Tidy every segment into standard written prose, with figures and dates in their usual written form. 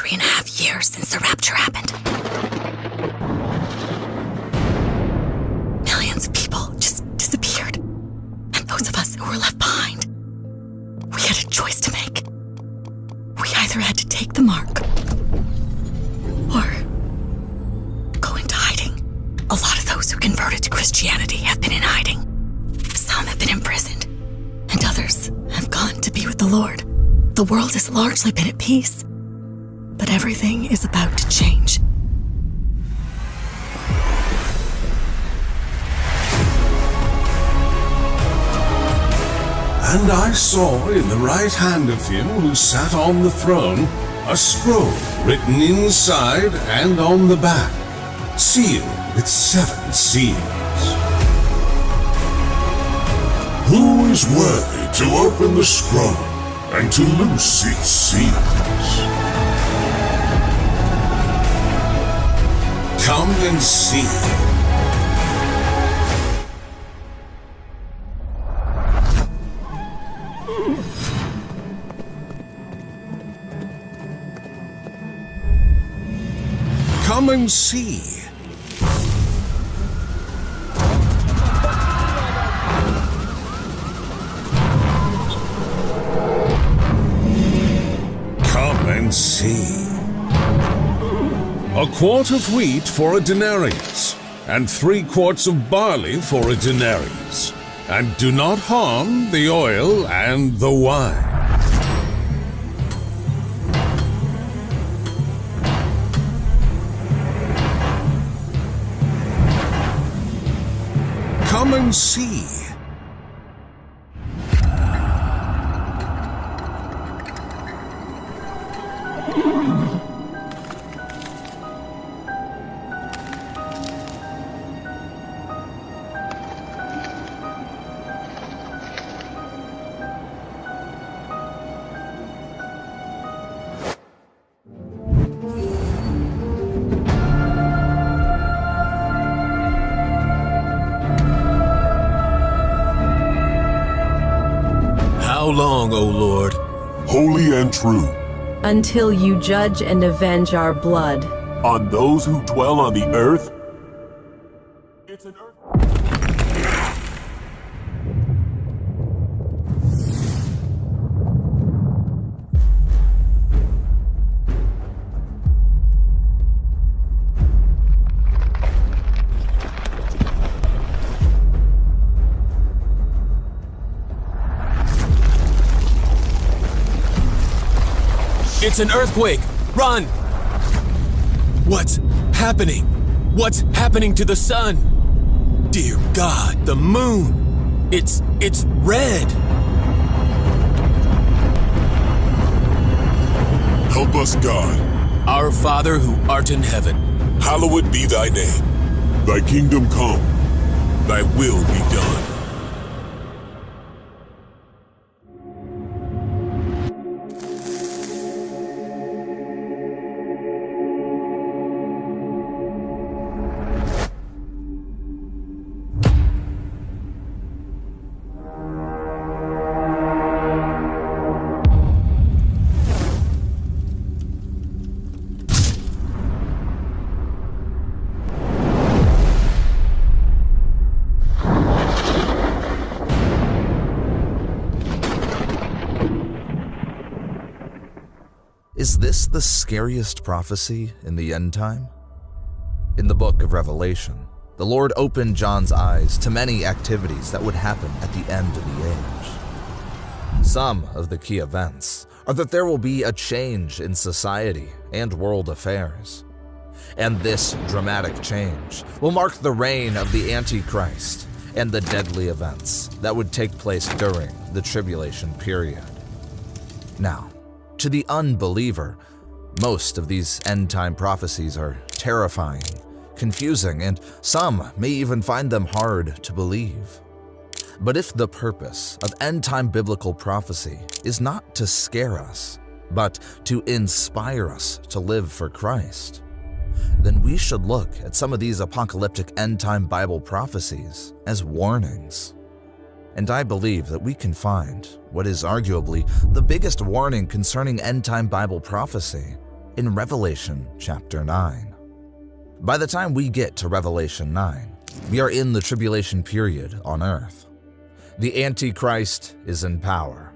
3.5 years since the rapture happened. Millions of people just disappeared. And those of us who were left behind, we had a choice to make. We either had to take the mark or go into hiding. A lot of those who converted to Christianity have been in hiding. Some have been imprisoned, and others have gone to be with the Lord. The world has largely been at peace, but everything is about to change. And I saw in the right hand of him who sat on the throne a scroll written inside and on the back, sealed with 7 seals. Who is worthy to open the scroll and to loose its seals? Come and see. Come and see. Come and see. A quart of wheat for a denarius, and 3 quarts of barley for a denarius, and do not harm the oil and the wine. Come and see. How long, O Lord? Holy and true, until you judge and avenge our blood. on those who dwell on the earth. It's an earth. It's an earthquake! Run! What's happening? What's happening to the sun? Dear God, the moon! It's red! Help us, God. Our Father who art in heaven, Hallowed be thy name. Thy kingdom come. thy will be done. Is this the scariest prophecy in the end time? In the book of Revelation, the Lord opened John's eyes to many activities that would happen at the end of the age. Some of the key events are that there will be a change in society and world affairs. And this dramatic change will mark the reign of the Antichrist and the deadly events that would take place during the tribulation period. Now, to the unbeliever, most of these end-time prophecies are terrifying, confusing, and some may even find them hard to believe. But if the purpose of end-time biblical prophecy is not to scare us, but to inspire us to live for Christ, then we should look at some of these apocalyptic end-time Bible prophecies as warnings. And I believe that we can find what is arguably the biggest warning concerning end-time Bible prophecy in Revelation chapter 9. By the time we get to Revelation 9, we are in the tribulation period on Earth. The Antichrist is in power.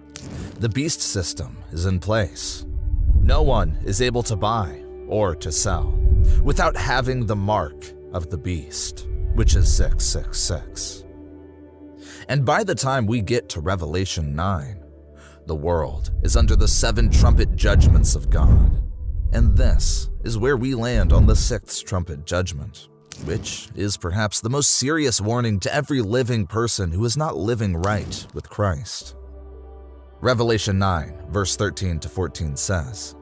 The beast system is in place. No one is able to buy or to sell without having the mark of the beast, which is 666. And by the time we get to Revelation 9, the world is under the 7 trumpet judgments of God. And this is where we land on the 6th trumpet judgment, which is perhaps the most serious warning to every living person who is not living right with Christ. Revelation 9, verse 13 to 14 says,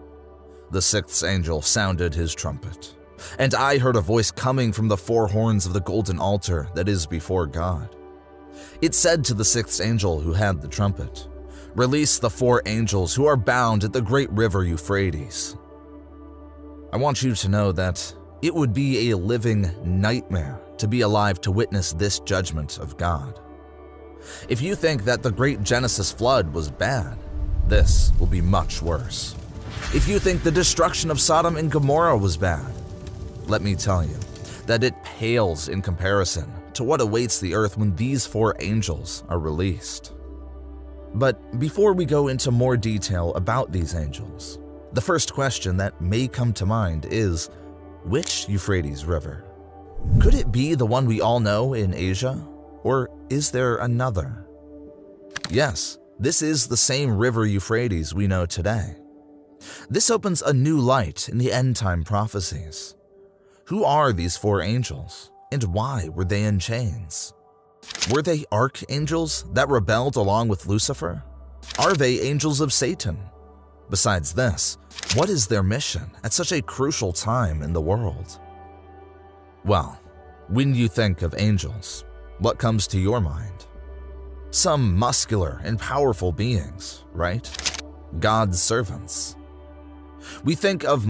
"The 6th angel sounded his trumpet, and I heard a voice coming from the 4 horns of the golden altar that is before God. It said to the 6th angel who had the trumpet, 'Release the 4 angels who are bound at the great river Euphrates.'" I want you to know that it would be a living nightmare to be alive to witness this judgment of God. If you think that the great Genesis flood was bad, this will be much worse. If you think the destruction of Sodom and Gomorrah was bad, let me tell you that it pales in comparison to what awaits the earth when these 4 angels are released. But before we go into more detail about these angels, the first question that may come to mind is, which Euphrates River? Could it be the one we all know in Asia? Or is there another? Yes, this is the same river Euphrates we know today. This opens a new light in the end-time prophecies. Who are these 4 angels, and why were they in chains? Were they archangels that rebelled along with Lucifer? Are they angels of Satan? Besides this, what is their mission at such a crucial time in the world? Well, when you think of angels, what comes to your mind? Some muscular and powerful beings, right? God's servants. We think of